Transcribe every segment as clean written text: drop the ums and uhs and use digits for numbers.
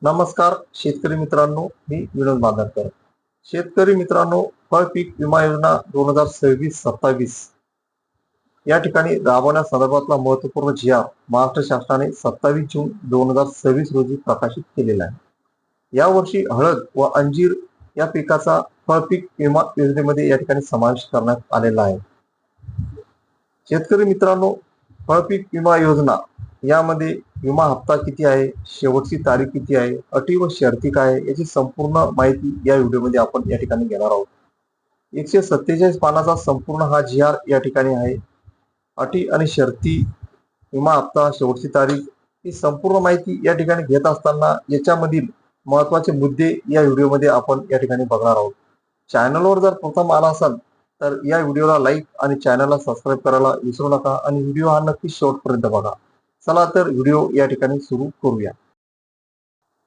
नमस्कार शेतकरी मित्रांनो, मी विनोद बांधरकर. शेतकरी मित्रांनो, फळ पीक विमा योजना 2026-27 या ठिकाणी राबवण्यासंदर्भातला महत्वपूर्ण महाराष्ट्र शासनाने 27 जून 2026 रोजी प्रकाशित केलेला आहे. यावर्षी हळद व अंजीर या पिकाचा फळ पीक विमा योजनेमध्ये या ठिकाणी समावेश करण्यात आलेला आहे. शेतकरी मित्रांनो, फळ पीक विमा योजना यामध्ये विमा हप्ता किती आहे, शेवटची तारीख किती आहे, अटी व शर्ती काय आहे, याची संपूर्ण माहिती या व्हिडिओमध्ये आपण या ठिकाणी घेणार आहोत. 147 पानाचा संपूर्ण हा या ठिकाणी आहे. अटी आणि शर्ती, विमा हप्ता, शेवटची तारीख ही संपूर्ण माहिती या ठिकाणी घेत असताना याच्यामधील महत्वाचे मुद्दे या व्हिडिओमध्ये आपण या ठिकाणी बघणार आहोत. चॅनलवर जर प्रथम आला असाल तर या व्हिडिओला लाईक आणि चॅनलला सबस्क्राईब करायला विसरू नका आणि व्हिडिओ हा नक्की शेवटपर्यंत बघा. चला तर व्हिडिओ या ठिकाणी सुरू करूया.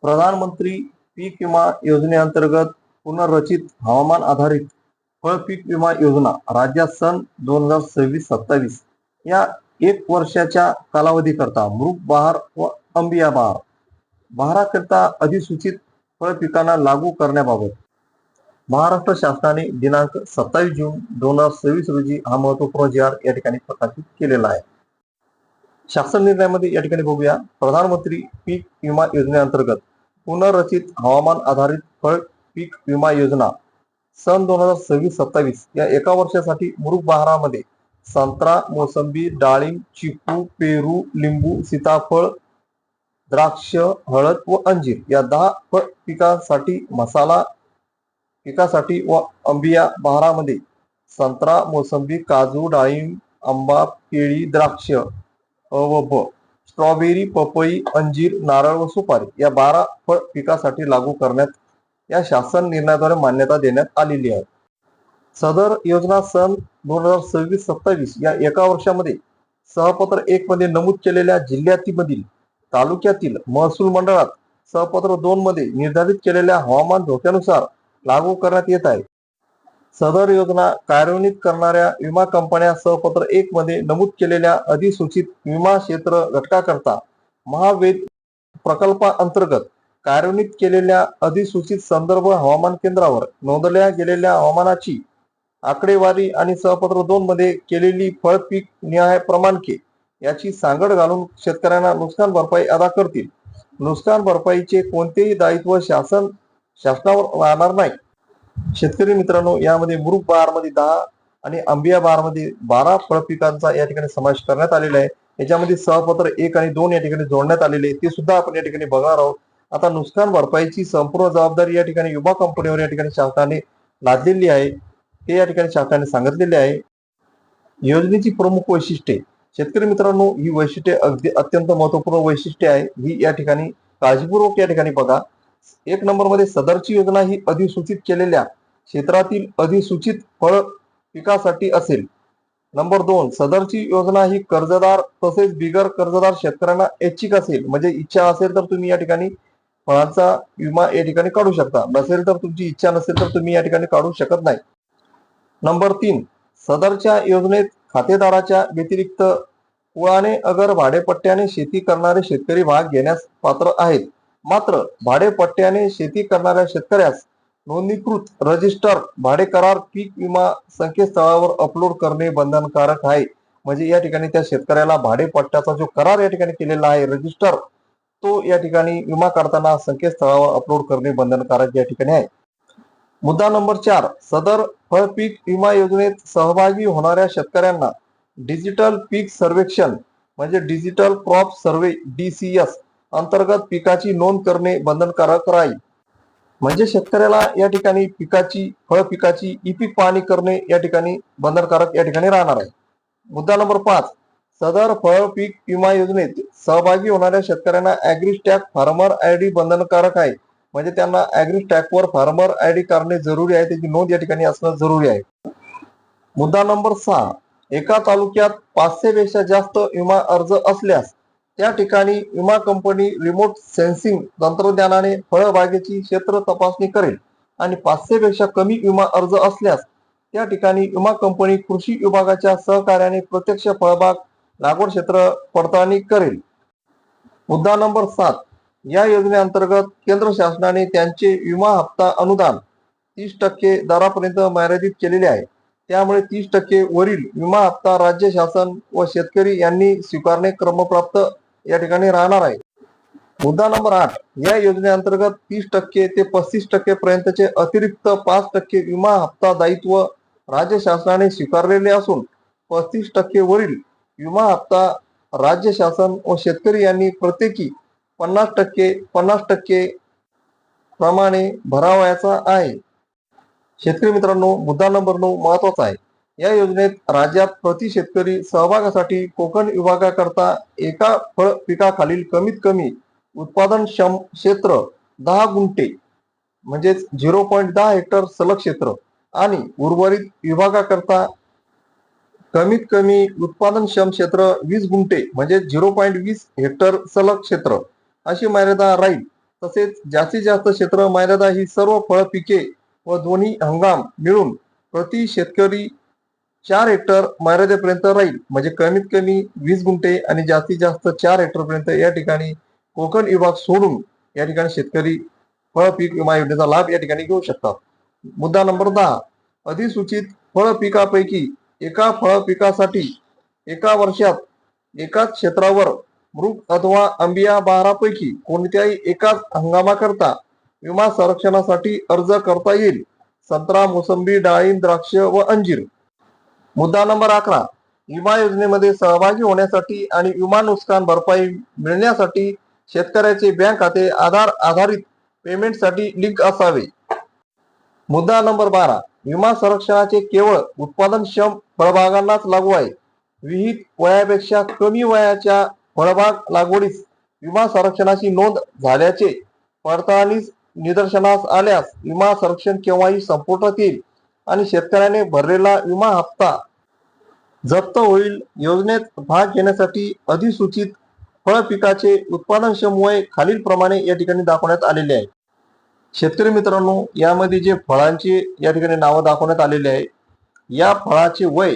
प्रधानमंत्री पीक विमा योजनेअंतर्गत पुनर्रचित हवामान आधारित फळ पीक विमा योजना राज्यात सन 2026-27 या 1 वर्षाच्या कालावधीकरता मृग बहार व अंबिया बहाराकरिता अधिसूचित फळ पिकांना लागू करण्याबाबत महाराष्ट्र शासनाने दिनांक 27 जून 2026 रोजी हा महत्वपूर्ण या ठिकाणी प्रकाशित केलेला आहे. शासन निर्णयामध्ये या ठिकाणी बघूया. प्रधानमंत्री पीक विमा योजनेअंतर्गत पुनर्रचित हवामान आधारित फळ पीक विमा योजना सन 2026-27 या 1 वर्षासाठी मृग बहारामध्ये संत्रा, मोसंबी, डाळिंब, चिकू, पेरू, लिंबू, सीताफळ, द्राक्ष, हळद व अंजीर या 10 फळ पिकांसाठी, मसाला पिकासाठी व अंबिया बहारामध्ये संत्रा, मोसंबी, काजू, डाळिंब, आंबा, केळी, द्राक्ष व स्ट्रॉबेरी, पपई, अंजीर, नारळ व सुपारी या 12 फळ पिकासाठी लागू करण्यात या शासन निर्णयाद्वारे मान्यता देण्यात आलेली आहे. सदर योजना सन 2026-27 या 1 वर्षामध्ये सहपत्र 1 मध्ये नमूद केलेल्या जिल्ह्यातील तालुक्यातील महसूल मंडळात सहपत्र 2 मध्ये निर्धारित केलेल्या हवामान धोक्यानुसार लागू करण्यात येत आहे. सदर योजना कार्यान्वित करणाऱ्या विमा कंपन्या सहपत्र 1 मध्ये नमूद केलेल्या अधिसूचित विमा क्षेत्र घटकाकरता महावेद प्रकल्पाअंतर्गत कार्यान्वित केलेल्या अधिसूचित संदर्भ हवामान केंद्रावर नोंदवल्या गेलेल्या हवामानाची आकडेवारी आणि सहपत्र 2 मध्ये केलेली फळ पीक निहाय प्रमाणके याची सांगड घालून शेतकऱ्यांना नुकसान भरपाई अदा करतील. नुकसान भरपाईचे कोणतेही दायित्व शासनावर राहणार नाही. शेतकरी मित्रांनो, यामध्ये मृग बहारमध्ये 10 आणि अंबिया बहारमध्ये 12 फळ पिकांचा या ठिकाणी समावेश करण्यात आलेला आहे. याच्यामध्ये सहपत्र 1 आणि 2 या ठिकाणी जोडण्यात आलेले ते सुद्धा आपण या ठिकाणी बघणार आहोत. आता नुकसान भरपाईची संपूर्ण जबाबदारी या ठिकाणी विमा कंपनीवर या ठिकाणी शासनाने लादलेली आहे, ते या ठिकाणी शासनाने सांगितलेले आहे. योजनेची प्रमुख वैशिष्ट्ये, शेतकरी मित्रांनो, ही वैशिष्ट्ये अत्यंत महत्वपूर्ण वैशिष्ट्ये आहे. ही या ठिकाणी काळजीपूर्वक या ठिकाणी बघा. 1 नंबर मध्ये सदरची योजना ही अधिसूचित केलेल्या क्षेत्रातील अधिसूचित फळ पिकासाठी असेल. नंबर 2, सदरची योजना ही कर्जदार तसेच बिगर कर्जदार शेतकऱ्यांना ऐच्छिक असेल. म्हणजे इच्छा असेल तर तुम्ही या ठिकाणी फळांचा विमा या ठिकाणी काढू शकता, नसेल तर तुमची इच्छा नसेल तर तुम्ही या ठिकाणी काढू शकत नाही. नंबर 3, सदरच्या योजनेत खातेदाराच्या व्यतिरिक्त कुळाने अगर भाडेपट्ट्याने शेती करणारे शेतकरी भाग घेण्यास पात्र आहेत. मात्र भाडेपट्ट्याने शेती करणाऱ्या शेतकऱ्यास नोंदणीकृत रजिस्टर भाडे करार पीक विमा संकेतस्थळावर अपलोड करणे बंधनकारक आहे. म्हणजे या ठिकाणी त्या शेतकऱ्याला भाडेपट्ट्याचा जो करार या ठिकाणी केलेला आहे रजिस्टर, तो या ठिकाणी विमा काढताना संकेतस्थळावर अपलोड करणे बंधनकारक या ठिकाणी आहे. मुद्दा नंबर 4, सदर फळ पीक विमा योजनेत सहभागी होणाऱ्या शेतकऱ्यांना डिजिटल पीक सर्वेक्षण म्हणजे डिजिटल क्रॉप सर्वे DCS अंतर्गत पिकाची नोंद करणे बंधनकारक राहील. म्हणजे शेतकऱ्याला या ठिकाणी फळ पिकाची ई-पीक पाहणी करणे या ठिकाणी बंधनकारक या ठिकाणी राहणार आहे. मुद्दा नंबर 5, सदर फळ पीक विमा योजनेत सहभागी होणाऱ्या शेतकऱ्यांना ॲग्रीस्टॅक फार्मर ID बंधनकारक आहे. म्हणजे त्यांना ॲग्रीस्टॅकवर फार्मर ID काढणे जरुरी आहे, त्याची नोंद या ठिकाणी असणं जरुरी आहे. मुद्दा नंबर 6, एका तालुक्यात 500 पेक्षा जास्त विमा अर्ज असल्यास त्या ठिकाणी विमा कंपनी रिमोट सेन्सिंग तंत्रज्ञानाने फळबागेची क्षेत्र तपासणी करेल आणि 500 पेक्षा कमी विमा अर्ज असल्यास त्या ठिकाणी विमा कंपनी कृषी विभागाच्या सहकार्याने प्रत्यक्ष फळबाग लागवड क्षेत्र पडताळणी करेल. मुद्दा नंबर 7, या योजनेअंतर्गत केंद्र शासनाने त्यांचे विमा हप्ता अनुदान 30% दरापर्यंत मर्यादित केलेले आहे. त्यामुळे 30% वरील विमा हप्ता राज्य शासन व शेतकरी यांनी स्वीकारणे क्रमप्राप्त या ठिकाणी राहणार आहे. मुद्दा नंबर 8. या योजनेअंतर्गत 30% ते 35% पर्यंतचे अतिरिक्त 5% विमा हप्ता दायित्व राज्य शासनाने स्वीकारलेले असून 35% वरील विमा हप्ता राज्य शासन व शेतकरी यांनी प्रत्येकी 50% प्रमाणे भरावयाचा आहे. शेतकरी मित्रांनो, मुद्दा नंबर 9 महत्वाचा आहे. या योजनेत राज्यात प्रति शेतकरी सहभागासाठी कोकण विभागाकरता एका फळ पिकाखालील कमीत कमी उत्पादनक्षम क्षेत्र 10 गुंठे म्हणजेच 0.10 हेक्टर सलग क्षेत्र आणि उर्वरित विभागाकरता कमीत कमी उत्पादनक्षम क्षेत्र 20 गुंठे म्हणजे 0.20 हेक्टर सलग क्षेत्र अशी मर्यादा राहील. तसेच जास्तीत जास्त क्षेत्र मर्यादा ही सर्व फळ पिके व दोन्ही हंगाम मिळून प्रति शेतकरी 4 हेक्टर मर्यादेपर्यंत राहील. म्हणजे कमीत कमी 20 गुंठे आणि जास्तीत जास्त 4 हेक्टर पर्यंत या ठिकाणी कोकण विभाग सोडून या ठिकाणी शेतकरी फळ पीक विमा योजनेचा लाभ या ठिकाणी घेऊ शकतात. मुद्दा नंबर 10. अधिसूचित फळ पिकापैकी एका फळ पिकासाठी एका वर्षात एकाच क्षेत्रावर मृग अथवा आंबिया बहारापैकी कोणत्याही एकाच हंगामाकरता विमा संरक्षणासाठी अर्ज करता येईल. संत्रा, मोसंबी, डाळिंब, द्राक्ष व अंजीर. मुद्दा नंबर 11. विमा योजनेमध्ये सहभागी होण्यासाठी आणि विमा नुकसान भरपाई मिळण्यासाठी शेतकऱ्याचे बँक खाते आधार आधारित पेमेंटसाठी लिंक असावे. मुद्दा नंबर 12. विमा संरक्षणाचे केवळ उत्पादनक्षम फळबागांनाच लागू आहे. विहित वयापेक्षा कमी वयाच्या फळबाग लागवडीस विमा संरक्षणाची नोंद झाल्याचे पडताळणीस निदर्शनास आल्यास विमा संरक्षण केव्हाही संपुष्टात येईल आणि शेतकऱ्याने भरलेला विमा हप्ता जप्त होईल. योजनेत भाग घेण्यासाठी अधिसूचित फळ पिकाचे उत्पादनक्षम वय खालील प्रमाणे या ठिकाणी दाखवण्यात आलेले आहे. शेतकरी मित्रांनो, यामध्ये जे फळांचे या ठिकाणी नावं दाखवण्यात आलेले आहे, या फळाचे वय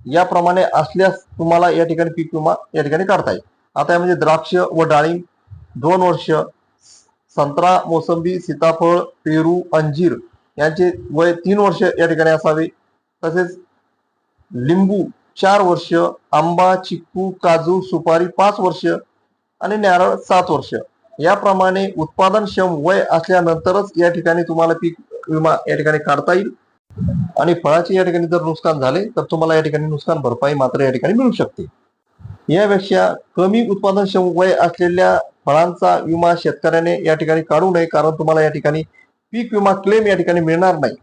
याप्रमाणे असल्यास तुम्हाला या ठिकाणी पीक विमा या ठिकाणी काढता येईल. आता यामध्ये द्राक्ष व डाळिंब 2 वर्ष, संत्रा, मोसंबी, सीताफळ, पेरू, अंजीर यांचे वय 3 वर्ष या ठिकाणी असावे. तसेच लिंबू 4 वर्ष, आंबा, चिक्कू, काजू, सुपारी 5 वर्ष आणि नारळ 7 वर्ष याप्रमाणे उत्पादनक्षम वय असल्यानंतरच या ठिकाणी तुम्हाला पीक विमा या ठिकाणी काढता येईल. आणि फळाचे या ठिकाणी जर नुकसान झाले तर तुम्हाला या ठिकाणी नुकसान भरपाई मात्र या ठिकाणी मिळू शकते. यापेक्षा कमी उत्पादनक्षम वय असलेल्या फळांचा विमा शेतकऱ्याने या ठिकाणी काढू नये, कारण तुम्हाला या ठिकाणी पीक विमा क्लेम या ठिकाणी मिळणार नाही.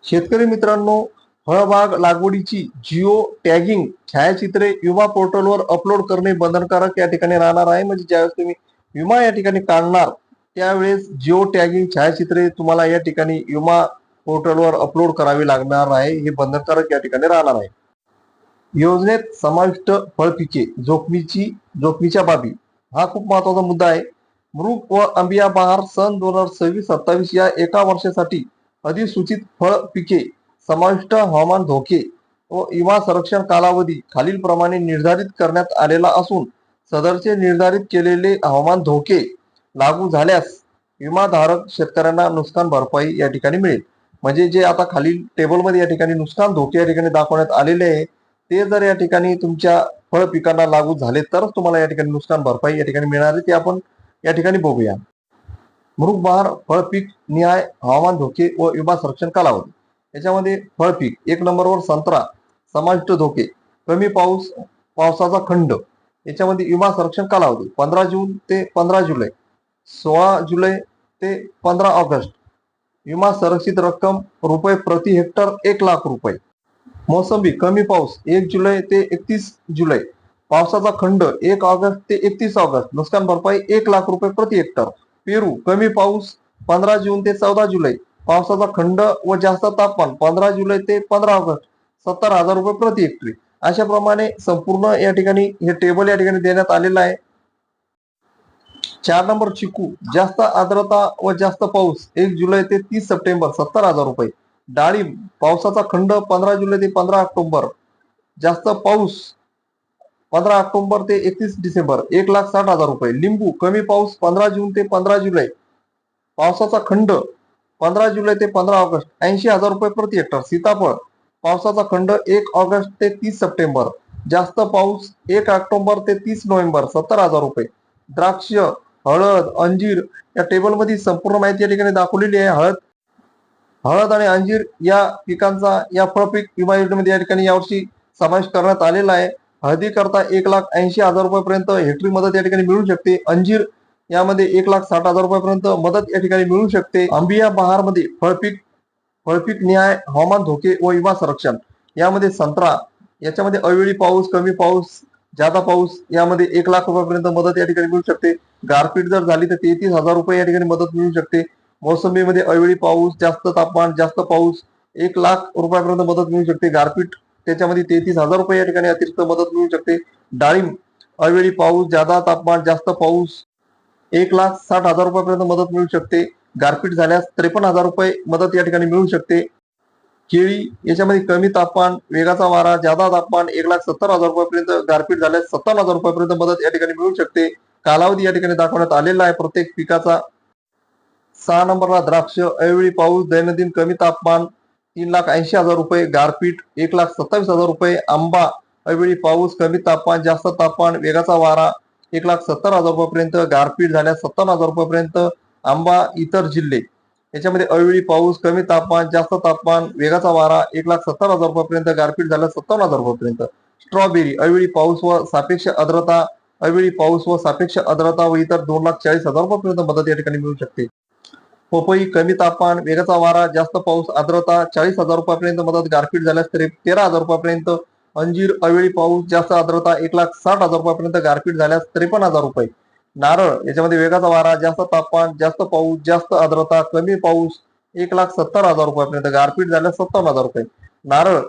शेतकरी मित्रांनो, फळबाग लागवडीची जिओ टॅगिंग छायाचित्रे विमा पोर्टलवर अपलोड करणे बंधनकारक या ठिकाणी राहणार आहे. म्हणजे ज्यावेळेस तुम्ही विमा या ठिकाणी काढणार त्यावेळेस जिओ टॅगिंग छायाचित्रे तुम्हाला या ठिकाणी विमा पोर्टलवर अपलोड करावी लागणार आहे. हे बंधनकारक या ठिकाणी राहणार आहे. योजनेत समाविष्ट फळपिके जोखमीच्या बाबी हा खूप महत्वाचा मुद्दा आहे. मृग व आंबिया बहार सन 2026-27 या एका वर्षासाठी अधिसूचित फळ पिके समाविष्ट हवामान धोके व विमा संरक्षण कालावधी खालील प्रमाणे निर्धारित करण्यात आलेला असून सदरचे निर्धारित केलेले हवामान धोके लागू झाल्यास विमाधारक शेतकऱ्यांना नुकसान भरपाई या ठिकाणी मिळेल. म्हणजे जे आता खालील टेबलमध्ये या ठिकाणी नुकसान धोके या ठिकाणी दाखवण्यात आलेले आहे ते जर या ठिकाणी तुमच्या फळ पिकांना लागू झाले तरच तुम्हाला या ठिकाणी नुकसान भरपाई या ठिकाणी मिळणार आहे. ते आपण या ठिकाणी बघूया. मृग बहार फळपीक निहाय हवामान धोके व विमा संरक्षण कालावधी. याच्यामध्ये फळपीक 1 नंबरवर संत्रा समाविष्ट धोके कमी पावसाचा खंड. याच्यामध्ये विमा संरक्षण कालावधी 15 जून ते 15 जुलै, 16 जुलै ते 15 ऑगस्ट. विमा संरक्षित रक्कम रुपये प्रति हेक्टर 1 लाख रुपये. मोसंबी कमी पाऊस 1 जुलै ते 31 जुलै, पावसाचा खंड 1 ऑगस्ट ते 31 ऑगस्ट, नुकसान भरपाई 1 लाख रुपये प्रति हेक्टर. पेरू कमी पाऊस 15 जून ते 14 जुलै, पावसाचा खंड व जास्त तापमान 15 जुलै ते 15 ऑगस्ट, 70,000 रुपये प्रति हेक्टरी. अशा प्रमाणे संपूर्ण या ठिकाणी हे टेबल या ठिकाणी देण्यात आलेलं आहे. 4 नंबर चिकू जास्त आर्द्रता व जास्त पाऊस 1 जुलै ते 30 सप्टेंबर, 70,000 रुपये. डाळिंब पावसाचा खंड 15 जुलै ते 15 ऑक्टोबर, जास्त पाऊस 15 ऑक्टोबर ते 31 डिसेंबर 1,60,000 रुपये. लिंबू कमी पाऊस 15 जून ते 15 जुलै. पावसाचा खंड 15 जुलै ते 15 ऑगस्ट 80,000 रुपये प्रति हेक्टर. सीताफळ पावसाचा खंड 1 ऑगस्ट ते 30 सप्टेंबर. जास्त पाऊस 1 ऑक्टोबर ते 30 नोव्हेंबर 70,000 रुपये. द्राक्ष, हळद, अंजीर या टेबलमध्ये संपूर्ण माहिती या ठिकाणी दाखवलेली आहे. हळद आणि अंजीर या पिकांचा या फळपीक विमा योजनेमध्ये या ठिकाणी यावर्षी समावेश करण्यात आलेला आहे. हळदीकरता 1,80,000 रुपयापर्यंत हेक्टरी मदत या ठिकाणी मिळू शकते. अंजीर यामध्ये 1,60,000 रुपयापर्यंत मदत या ठिकाणी मिळू शकते. आंबिया बहारमध्ये फळपीक निहाय हवामान धोके व विमा संरक्षण यामध्ये संत्रा याच्यामध्ये अवेळी पाऊस, कमी पाऊस, जादा पाऊस यामध्ये 1,00,000 रुपयापर्यंत मदत या ठिकाणी मिळू शकते. गारपीट जर झाली तर 33,000 रुपये या ठिकाणी मदत मिळू शकते. मोसंबीमध्ये अवेळी पाऊस, जास्त तापमान, जास्त पाऊस 1,00,000 रुपयापर्यंत मदत मिळू शकते. गारपीट त्याच्यामध्ये 33,000 रुपये या ठिकाणी अतिरिक्त मदत मिळू शकते. डाळिंब अवेळी पाऊस, जादा तापमान, जास्त पाऊस 1,60,000 रुपयापर्यंत मदत मिळू शकते. गारपीट झाल्यास 53,000 रुपये मदत या ठिकाणी मिळू शकते. केळी याच्यामध्ये कमी तापमान, वेगाचा वारा, जादा तापमान 1,70,000 रुपयापर्यंत, गारपीट झाल्यास 57,000 रुपयापर्यंत मदत या ठिकाणी मिळू शकते. कालावधी या ठिकाणी दाखवण्यात आलेला आहे प्रत्येक पिकाचा. 6 नंबरला द्राक्ष अवेळी पाऊस, दैनंदिन कमी तापमान 3,80,000 रुपये, गारपीट 1,27,000 रुपये. आंबा अवेळी पाऊस, कमी तापमान, जास्त तापमान, वेगाचा वारा 1,70,000 रुपयापर्यंत, गारपीट झाल्यास 57,000 रुपयापर्यंत. आंबा इतर जिल्हे याच्यामध्ये अवेळी पाऊस, कमी तापमान, जास्त तापमान, वेगाचा वारा 1,70,000 रुपयापर्यंत, गारपीट झाल्यास 57,000 रुपयापर्यंत. स्ट्रॉबेरी अवेळी पाऊस व सापेक्ष आर्द्रता व इतर 2,40,000 रुपयापर्यंत मदत या ठिकाणी मिळू शकते. पपई कमी तापमान, वेगाचा वारा, जास्त पाऊस, आर्द्रता 40,000 रुपयापर्यंत मदत, गारपीट झाल्यास 13,000 रुपयापर्यंत. अंजीर अवेळी पाऊस, जास्त आर्द्रता 1,60,000 रुपयापर्यंत, गारपीट झाल्यास 53,000 रुपये. नारळ याच्यामध्ये वेगाचा वारा, जास्त तापमान, जास्त पाऊस, जास्त आर्द्रता, कमी पाऊस 1,70,000 रुपयापर्यंत, गारपीट झाल्यास 57,000 रुपये. नारळ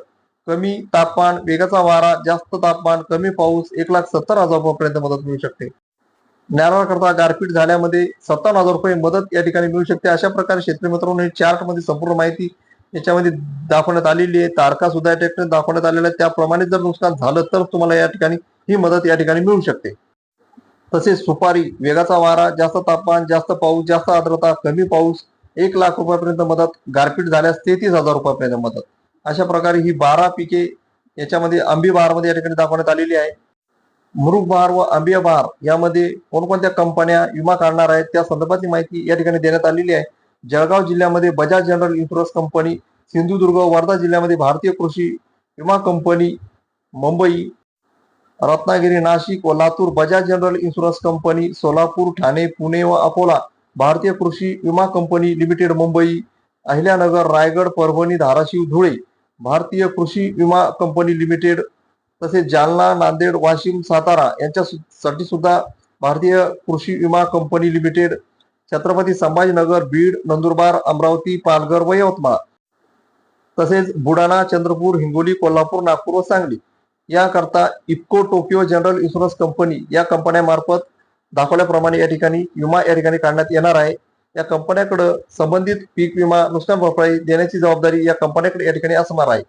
कमी तापमान, वेगाचा वारा, जास्त तापमान, कमी पाऊस 1,70,000 रुपयापर्यंत मदत मिळू शकते. नारळाकरता गारपीट झाल्यामध्ये 57,000 रुपये मदत या ठिकाणी मिळू शकते. अशा प्रकारे शेतकरी मित्रांनो, चार्ट मध्ये संपूर्ण माहिती याच्यामध्ये दाखवण्यात आलेली आहे. तारखा सुद्धा या ठिकाणी दाखवण्यात आलेल्या आहे. त्याप्रमाणे जर नुकसान झालं तर तुम्हाला या ठिकाणी ही मदत या ठिकाणी मिळू शकते. तसेच सुपारी वेगाचा वारा, जास्त तापमान, जास्त पाऊस, जास्त आर्द्रता, कमी पाऊस 1,00,000 रुपयापर्यंत मदत, गारपीट झाल्यास 33,000 रुपयापर्यंत मदत. अशा प्रकारे ही 12 पिके याच्यामध्ये आंबी बहारमध्ये या ठिकाणी दाखवण्यात आलेली आहे. मुरुग बहार व आंबिया बहार यामध्ये कोणकोणत्या कंपन्या विमा काढणार आहेत त्या संदर्भातली माहिती या ठिकाणी देण्यात आलेली आहे. जळगाव जिल्ह्यामध्ये Bajaj general insurance company, Sindhudurg Wardha जिल्ह्यामध्ये भारतीय कृषी विमा कंपनी, मुंबई, रत्नागिरी, नाशिक व Latur Bajaj general insurance company, Solapur, Thane, Pune व अकोला भारतीय कृषी विमा कंपनी लिमिटेड मुंबई, अहिल्यानगर, रायगड, परभणी, धाराशिव, धुळे भारतीय कृषी विमा कंपनी लिमिटेड, तसेच जालना, नांदेड, वाशिम, सातारा यांच्यासाठी सुद्धा भारतीय कृषी विमा कंपनी लिमिटेड, छत्रपती संभाजीनगर, बीड, नंदुरबार, अमरावती, पालघर व यवतमाळ, तसेच बुलढाणा, चंद्रपूर, हिंगोली, कोल्हापूर, नागपूर व सांगली याकरता IFFCO Tokyo general insurance company या कंपन्यामार्फत दाखवल्याप्रमाणे या ठिकाणी विमा या ठिकाणी काढण्यात येणार आहे. या कंपन्याकडे संबंधित पीक विमा नुकसान भरपाई देण्याची जबाबदारी या कंपन्याकडे या ठिकाणी असणार आहे.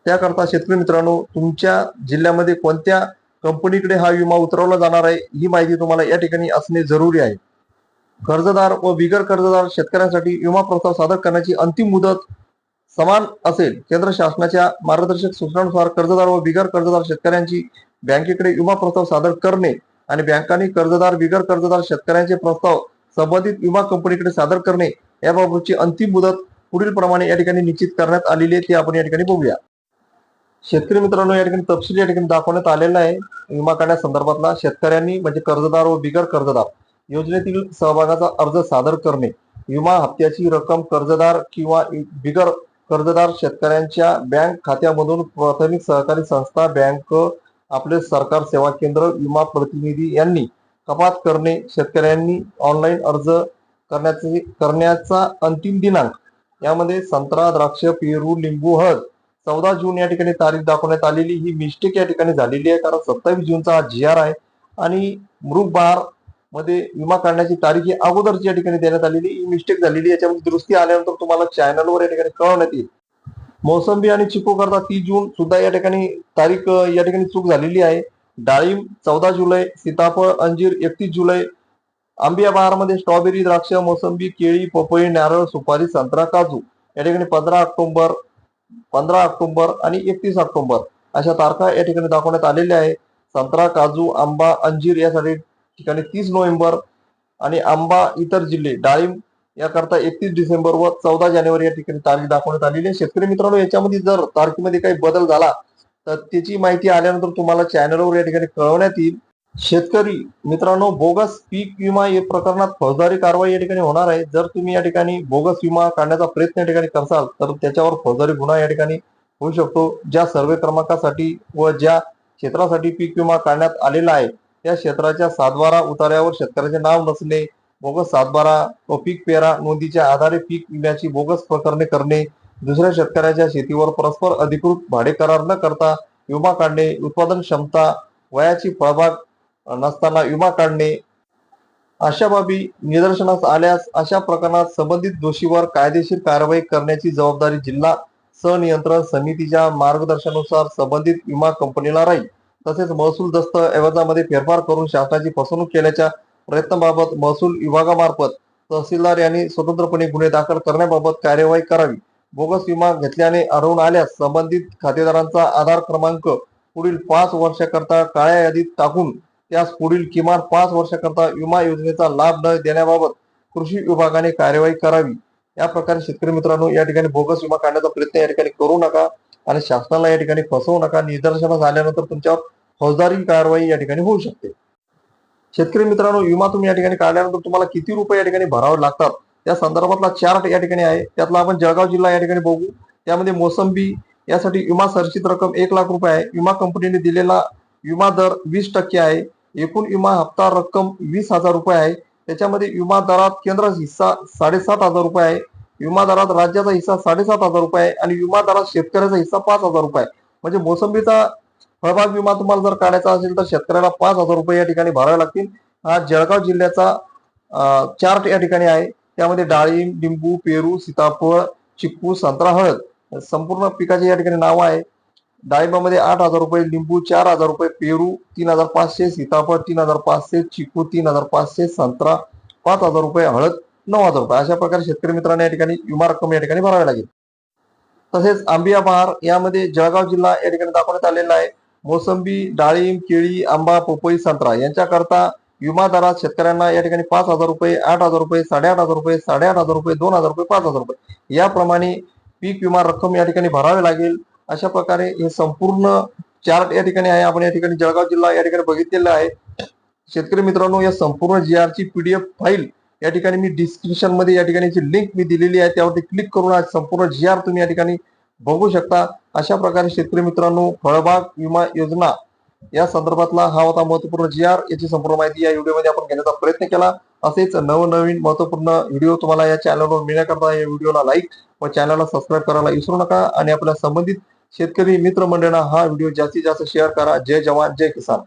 त्याकरता शेतकरी मित्रांनो, तुमच्या जिल्ह्यामध्ये कोणत्या कंपनीकडे हा विमा उतरवला जाणार आहे ही माहिती तुम्हाला या ठिकाणी असणे जरुरी आहे. कर्जदार व बिगर कर्जदार शेतकऱ्यांसाठी विमा प्रस्ताव सादर करण्याची अंतिम मुदत समान असेल. केंद्र शासनाच्या मार्गदर्शक सूचनांनुसार कर्जदार व बिगर कर्जदार शेतकऱ्यांची बँकेकडे विमा प्रस्ताव सादर करणे आणि बँकांनी कर्जदार बिगर कर्जदार शेतकऱ्यांचे प्रस्ताव संबंधित विमा कंपनीकडे सादर करणे याबाबतची अंतिम मुदत पुढील प्रमाणे या ठिकाणी निश्चित करण्यात आलेली आहे. ते आपण या ठिकाणी बघूया. शेतकरी मित्रांनो, या ठिकाणी तपशील या ठिकाणी दाखवण्यात आलेला आहे. विमा काढण्यासंदर्भातला शेतकऱ्यांनी म्हणजे कर्जदार व बिगर कर्जदार योजनेतील सहभागाचा अर्ज सादर करणे, विमा हप्त्याची रक्कम कर्जदार किंवा बिगर कर्जदार शेतकऱ्यांच्या बँक खात्यामधून प्राथमिक सहकारी संस्था, बँक, आपले सरकार सेवा केंद्र, विमा प्रतिनिधी यांनी कपात करणे. शेतकऱ्यांनी ऑनलाईन अर्ज करण्याचा अंतिम दिनांक यामध्ये संत्रा, द्राक्ष, पेरू, लिंबू, हळद 14 जून या ठिकाणी तारीख दाखवण्यात आलेली. ही मिस्टेक या ठिकाणी झालेली आहे, कारण 27 जूनचा हा GR आहे आणि मृग बहार मध्ये विमा काढण्याची तारीख ही अगोदरची या ठिकाणी देण्यात आलेली. ही मिस्टेक झालेली, याच्यामध्ये दुरुस्ती आल्यानंतर तुम्हाला चॅनलवर या ठिकाणी कळवण्यात येईल. मोसंबी आणि चिकू करता 30 जून सुद्धा या ठिकाणी तारीख या ठिकाणी चूक झालेली आहे. डाळिंब 14 जुलै, सीताफळ अंजीर 31 जुलै, आंबिया बहारमध्ये स्ट्रॉबेरी, द्राक्ष, मोसंबी, केळी, पपई, नारळ, सुपारी, संत्रा, काजू या ठिकाणी 15 ऑक्टोबर आणि 31 ऑक्टोबर अशा तारखा या ठिकाणी दाखवण्यात आलेल्या आहे. संत्रा, काजू, आंबा, अंजीर यासाठी ठिकाणी 30 नोव्हेंबर आणि आंबा इतर जिल्हे डाळिंब याकरता 31 डिसेंबर व 14 जानेवारी या ठिकाणी तारीख दाखवण्यात आलेली आहे. शेतकरी मित्रांनो, याच्यामध्ये जर तारखेमध्ये काही बदल झाला तर त्याची माहिती आल्यानंतर तुम्हाला चॅनलवर या ठिकाणी कळवण्यात येईल. शेतकरी मित्रांनो, बोगस पीक विमा या प्रकरणात फौजदारी कारवाई या ठिकाणी होणार आहे. जर तुम्ही या ठिकाणी बोगस विमा काढण्याचा प्रयत्न या ठिकाणी करसाल तर त्याच्यावर फौजदारी गुन्हा या ठिकाणी होऊ शकतो. ज्या सर्वे क्रमांकासाठी व ज्या क्षेत्रासाठी पीक विमा काढण्यात आलेला आहे त्या क्षेत्राच्या सातबारा उतार्यावर शेतकऱ्याचे नाव नसणे, बोगस सातबारा व पीक पेरा नोंदीच्या आधारे पीक विम्याची बोगस प्रकरणे करणे, दुसऱ्या शेतकऱ्याच्या शेतीवर परस्पर अधिकृत भाडे करार न करता विमा काढणे, उत्पादन क्षमता वयाची फळबाग नसताना विमा काढणे अशा बाबी निदर्शनास आल्यास अशा प्रकरणात संबंधित दोषीवर कायदेशीर कारवाई करण्याची जबाबदारी जिल्हा सनियंत्रण समितीच्या मार्गदर्शनानुसार संबंधित विमा कंपनीला राहील. तसेच महसूल दस्तऐवजामध्ये फेरफार करून शासनाची फसवणूक केल्याच्या प्रयत्नाबाबत महसूल विभागामार्फत तहसीलदार यांनी स्वतंत्रपणे गुन्हे दाखल करण्याबाबत कार्यवाही करावी. बोगस विमा घेतल्याने आढळून आल्यास संबंधित खातेदारांचा आधार क्रमांक पुढील 5 वर्षाकरता काळ्या यादीत टाकून त्यास पुढील किमान 5 वर्षाकरता विमा योजनेचा लाभ न देण्याबाबत कृषी विभागाने कार्यवाही करावी. या प्रकारे शेतकरी मित्रांनो, या ठिकाणी बोगस विमा काढण्याचा प्रयत्न या ठिकाणी करू नका आणि शासनाला या ठिकाणी फसवू नका. निदर्शनास आल्यानंतर तुमच्यावर फौजदारी कारवाई या ठिकाणी होऊ शकते. शेतकरी मित्रांनो, विमा तुम्ही या ठिकाणी काढल्यानंतर तुम्हाला किती रुपये या ठिकाणी भरावे लागतात त्या संदर्भातला चार्ट या ठिकाणी आहे. त्यातला आपण जळगाव जिल्हा या ठिकाणी बघू. त्यामध्ये मोसंबी यासाठी विमा संरक्षित रक्कम 1,00,000 रुपये आहे. विमा कंपनीने दिलेला विमा दर 20% आहे. एकूण विमा हप्ता रक्कम 20,000 रुपये आहे. त्याच्यामध्ये विमा दरात केंद्राचा हिस्सा 7,500 रुपये आहे. विमा दरात राज्याचा हिस्सा 7,500 रुपये आहे आणि विमा दरात शेतकऱ्याचा हिस्सा 5,000 रुपये आहे. म्हणजे मोसंबीचा फळबाग विमा तुम्हाला जर काढायचा असेल तर शेतकऱ्याला 5,000 रुपये या ठिकाणी भरावे लागतील. हा जळगाव जिल्ह्याचा चार्ट या ठिकाणी आहे. त्यामध्ये डाळिंब, लिंबू, पेरू, सीताफळ, चिक्कू, संत्रा, हळद संपूर्ण पिकाचे या ठिकाणी नाव आहे. डाळिंबामध्ये 8,000 रुपये, लिंबू 4,000 रुपये, पेरू 3,500, सीताफळ 3,500, चिक्कू 3,500, संत्रा 5,000 रुपये, हळद 9,000 रुपये अशा प्रकारे शेतकरी मित्रांना या ठिकाणी विमा रक्कम या ठिकाणी भरावी लागेल. तसेच आंबिया बहार यामध्ये जळगाव जिल्हा या ठिकाणी दाखवण्यात आलेला आहे. मोसंबी, डाळिंब, केळी, आंबा, पपई, संत्रा यांच्याकरता विमा दरात शेतकऱ्यांना या ठिकाणी 5,000 रुपये, 8,000 रुपये, 8,500 रुपये, 8,500 रुपये, 2,000 रुपये, 5,000 रुपये याप्रमाणे पीक विमा रक्कम या ठिकाणी भरावी लागेल. अशा प्रकारे हे संपूर्ण चार्ट या ठिकाणी आहे. आपण या ठिकाणी जळगाव जिल्हा या ठिकाणी बघितलेला आहे. शेतकरी मित्रांनो, या संपूर्ण GR ची PDF फाईल या ठिकाणी मी डिस्क्रिप्शन मध्ये या ठिकाणी लिंक मी दिलेली आहे. त्यावरती क्लिक करून आज संपूर्ण GR तुम्ही या ठिकाणी बघू शकता. अशा प्रकारे शेतकरी मित्रांनो, फळबाग विमा योजना या संदर्भातला हा होता महत्वपूर्ण GR. याची संपूर्ण माहिती या व्हिडिओमध्ये आपण घेण्याचा प्रयत्न केला. असेच नवनवीन महत्वपूर्ण व्हिडिओ तुम्हाला या चॅनलवर मिळण्याकरता या व्हिडिओला लाईक व चॅनलला सबस्क्राईब करायला विसरू नका आणि आपल्या संबंधित शेतकरी मित्रमंडळांना हा व्हिडिओ जास्तीत जास्त शेअर करा. जय जवान जय किसान.